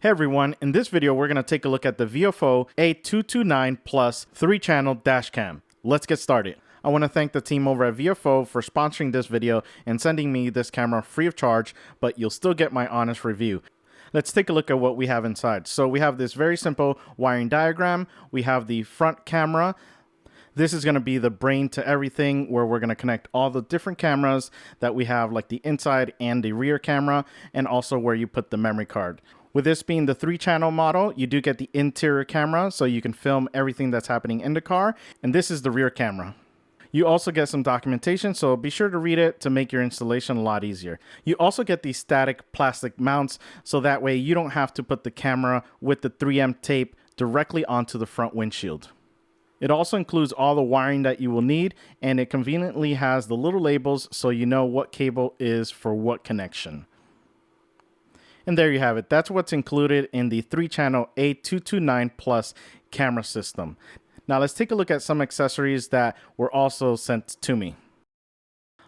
Hey everyone, in this video we're going to take a look at the Viofo A229 Plus 3-channel dashcam. Let's get started. I want to thank the team over at Viofo for sponsoring this video and sending me this camera free of charge, but you'll still get my honest review. Let's take a look at what we have inside. So we have this very simple wiring diagram. We have the front camera. This is going to be the brain to everything, where we're going to connect all the different cameras that we have, like the inside and the rear camera, and also where you put the memory card. With this being the 3-channel model, you do get the interior camera, so you can film everything that's happening in the car, and this is the rear camera. You also get some documentation, so be sure to read it to make your installation a lot easier. You also get these static plastic mounts, so that way you don't have to put the camera with the 3M tape directly onto the front windshield. It also includes all the wiring that you will need, and it conveniently has the little labels so you know what cable is for what connection. And there you have it. That's what's included in the 3-channel A229 Plus camera system. Now let's take a look at some accessories that were also sent to me.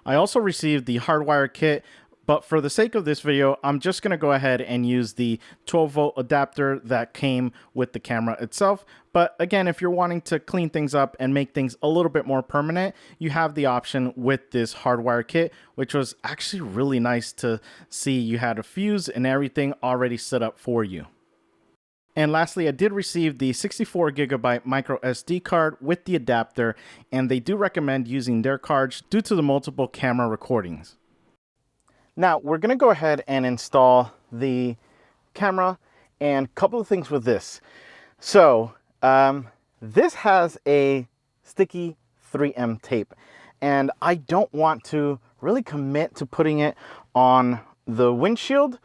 I also received the hardwire kit, but for the sake of this video, I'm just going to go ahead and use the 12-volt adapter that came with the camera itself. But again, if you're wanting to clean things up and make things a little bit more permanent, you have the option with this hardwire kit, which was actually really nice to see. You had a fuse and everything already set up for you. And lastly, I did receive the 64GB micro SD card with the adapter, and they do recommend using their cards due to the multiple camera recordings. Now we're going to go ahead and install the camera, and a couple of things with this. So this has a sticky 3M tape, and I don't want to really commit to putting it on the windshield.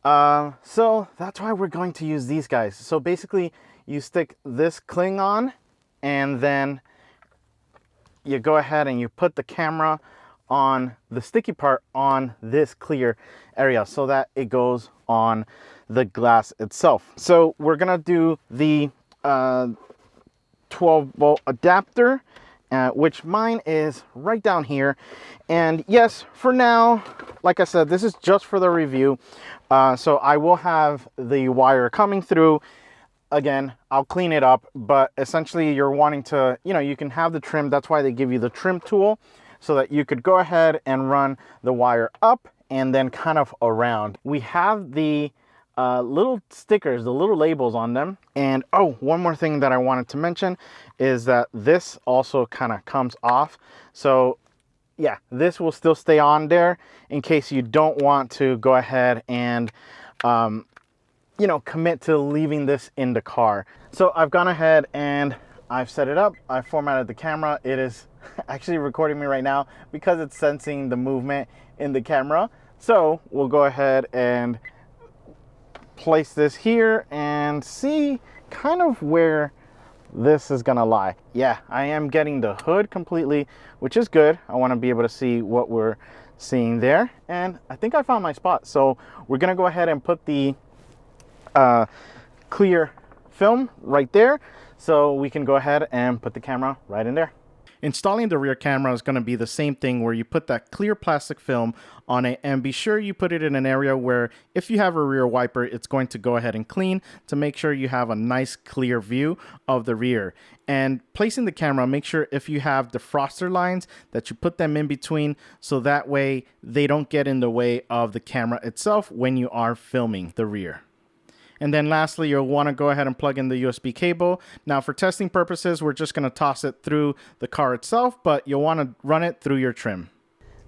So that's why we're going to use these guys. So basically you stick this cling on, and then you go ahead and you put the camera on the sticky part on this clear area so that it goes on the glass itself. So we're gonna do the 12-volt adapter, which mine is right down here. And yes, for now, like I said, this is just for the review. So I will have the wire coming through. Again, I'll clean it up, but essentially you're wanting to, you can have the trim. That's why they give you the trim tool, so that you could go ahead and run the wire up and then kind of around. We have the little stickers, the little labels on them. And oh, one more thing that I wanted to mention is that this also kind of comes off. So yeah, this will still stay on there in case you don't want to go ahead and commit to leaving this in the car. So I've gone ahead and I've set it up. I formatted the camera. It is actually recording me right now because it's sensing the movement in the camera. So we'll go ahead and place this here and see kind of where this is gonna lie. Yeah, I am getting the hood completely, which is good. I want to be able to see what we're seeing there, and I think I found my spot. So we're gonna go ahead and put the clear film right there, so we can go ahead and put the camera right in there. Installing the rear camera is going to be the same thing, where you put that clear plastic film on it, and be sure you put it in an area where if you have a rear wiper, it's going to go ahead and clean to make sure you have a nice clear view of the rear. And placing the camera, make sure if you have defroster lines that you put them in between, so that way they don't get in the way of the camera itself when you are filming the rear. And then lastly, you'll want to go ahead and plug in the USB cable. Now for testing purposes, we're just going to toss it through the car itself, but you'll want to run it through your trim.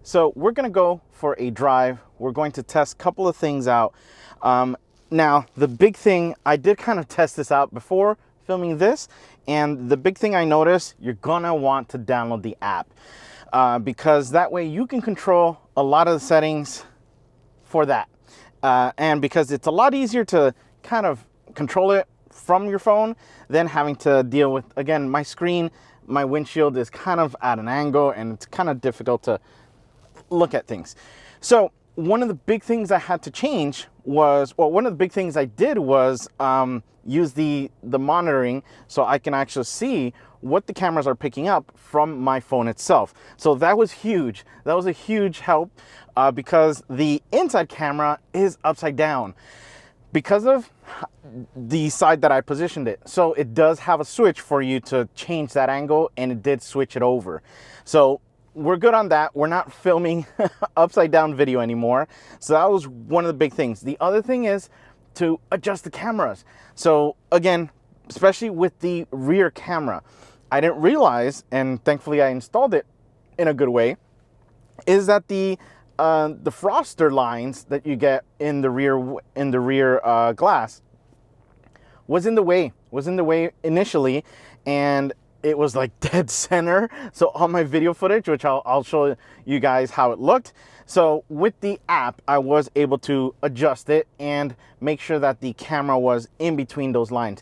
So we're going to go for a drive. We're going to test a couple of things out. Now the big thing, I did kind of test this out before filming this, and the big thing I noticed, you're going to want to download the app because that way you can control a lot of the settings for that. And because it's a lot easier to kind of control it from your phone than having to deal with, again, my screen, my windshield is kind of at an angle and it's kind of difficult to look at things. So one of the big things I had to change was, well, one of the big things I did was use the monitoring so I can actually see what the cameras are picking up from my phone itself. So that was huge. That was a huge help because the inside camera is upside down. because of the side that I positioned it. So it does have a switch for you to change that angle, and it did switch it over. So we're good on that. We're not filming upside down video anymore. So that was one of the big things. The other thing is to adjust the cameras. So again, especially with the rear camera, I didn't realize, and thankfully I installed it in a good way, is that the froster lines that you get in the rear glass was in the way initially, and it was like dead center. So on my video footage, which I'll show you guys how it looked. So with the app, I was able to adjust it and make sure that the camera was in between those lines.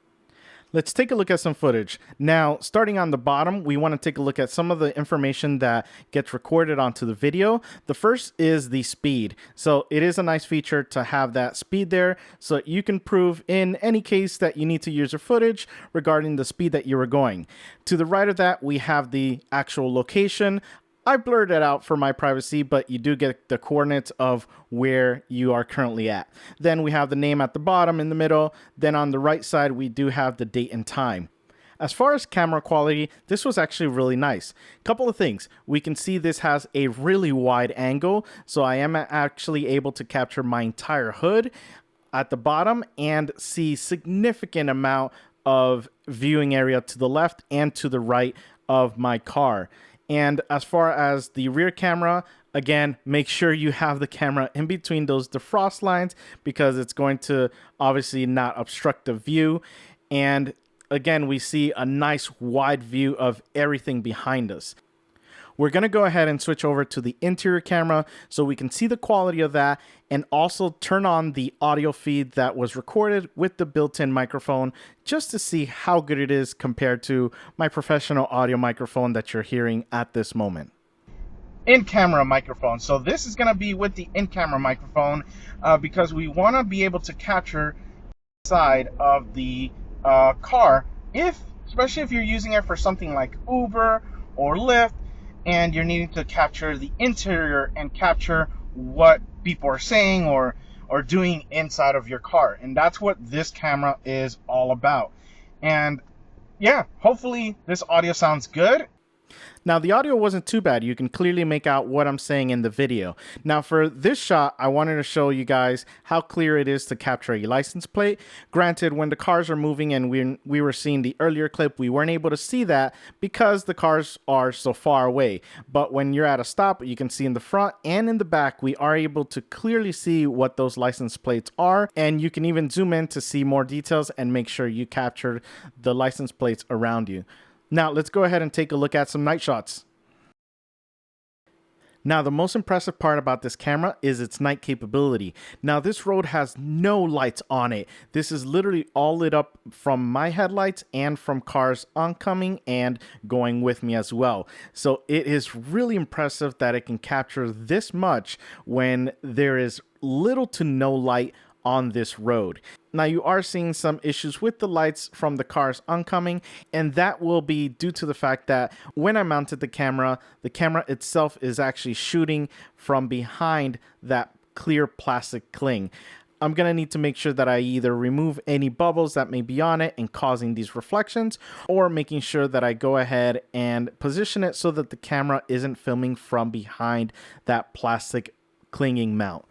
Let's take a look at some footage. Now, starting on the bottom, we want to take a look at some of the information that gets recorded onto the video. The first is the speed. So it is a nice feature to have that speed there, so you can prove in any case that you need to use your footage regarding the speed that you were going. To the right of that, we have the actual location. I blurred it out for my privacy, but you do get the coordinates of where you are currently at. Then we have the name at the bottom in the middle. Then on the right side, we do have the date and time. As far as camera quality, this was actually really nice. Couple of things. We can see this has a really wide angle, so I am actually able to capture my entire hood at the bottom and see significant amount of viewing area to the left and to the right of my car. And as far as the rear camera, again, make sure you have the camera in between those defrost lines, because it's going to obviously not obstruct the view. And again, we see a nice wide view of everything behind us. We're going to go ahead and switch over to the interior camera so we can see the quality of that, and also turn on the audio feed that was recorded with the built-in microphone, just to see how good it is compared to my professional audio microphone that you're hearing at this moment. In-camera microphone. So this is going to be with the in-camera microphone because we want to be able to capture the side of the car, especially if you're using it for something like Uber or Lyft, and you're needing to capture the interior and capture what people are saying or doing inside of your car. And that's what this camera is all about. And yeah, hopefully this audio sounds good. Now, the audio wasn't too bad. You can clearly make out what I'm saying in the video. Now, for this shot, I wanted to show you guys how clear it is to capture a license plate. Granted, when the cars are moving and we were seeing the earlier clip, we weren't able to see that because the cars are so far away. But when you're at a stop, you can see in the front and in the back, we are able to clearly see what those license plates are. And you can even zoom in to see more details and make sure you capture the license plates around you. Now, let's go ahead and take a look at some night shots. Now, the most impressive part about this camera is its night capability. Now, this road has no lights on it. This is literally all lit up from my headlights and from cars oncoming and going with me as well. So it is really impressive that it can capture this much when there is little to no light on this road. Now, you are seeing some issues with the lights from the cars oncoming, and that will be due to the fact that when I mounted the camera itself is actually shooting from behind that clear plastic cling. I'm going to need to make sure that I either remove any bubbles that may be on it and causing these reflections, or making sure that I go ahead and position it so that the camera isn't filming from behind that plastic clinging mount.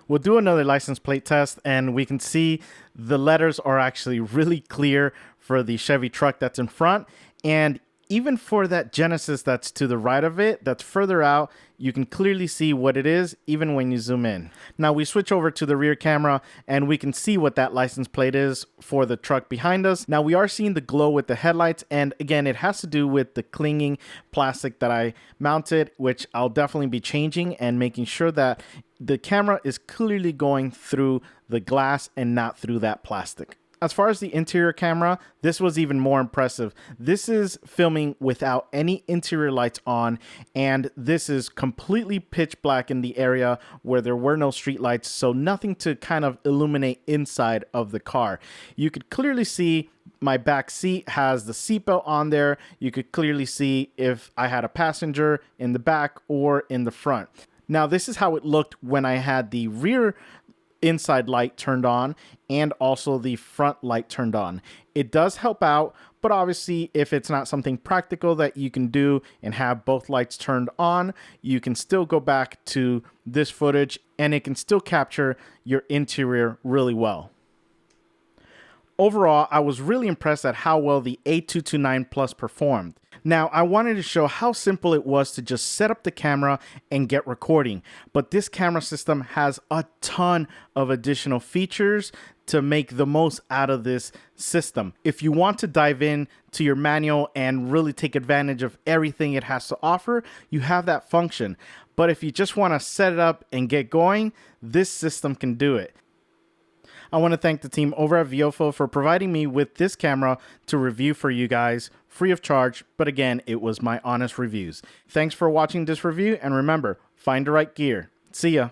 We'll do another license plate test, and we can see the letters are actually really clear for the Chevy truck that's in front, and even for that Genesis that's to the right of it, that's further out, you can clearly see what it is even when you zoom in. Now we switch over to the rear camera and we can see what that license plate is for the truck behind us. Now we are seeing the glow with the headlights, and again, it has to do with the clinging plastic that I mounted, which I'll definitely be changing and making sure that the camera is clearly going through the glass and not through that plastic. As far as the interior camera, this was even more impressive. This is filming without any interior lights on, and this is completely pitch black in the area where there were no street lights, so nothing to kind of illuminate inside of the car. You could clearly see my back seat has the seatbelt on there. You could clearly see if I had a passenger in the back or in the front. Now, this is how it looked when I had the rear inside light turned on and also the front light turned on. It does help out, but obviously if it's not something practical that you can do and have both lights turned on, you can still go back to this footage and it can still capture your interior really well. Overall, I was really impressed at how well the A229 Plus performed. Now, I wanted to show how simple it was to just set up the camera and get recording, but this camera system has a ton of additional features to make the most out of this system. If you want to dive in to your manual and really take advantage of everything it has to offer, you have that function. But if you just want to set it up and get going, this system can do it. I want to thank the team over at Viofo for providing me with this camera to review for you guys, free of charge, but again, it was my honest reviews. Thanks for watching this review, and remember, find the right gear. See ya.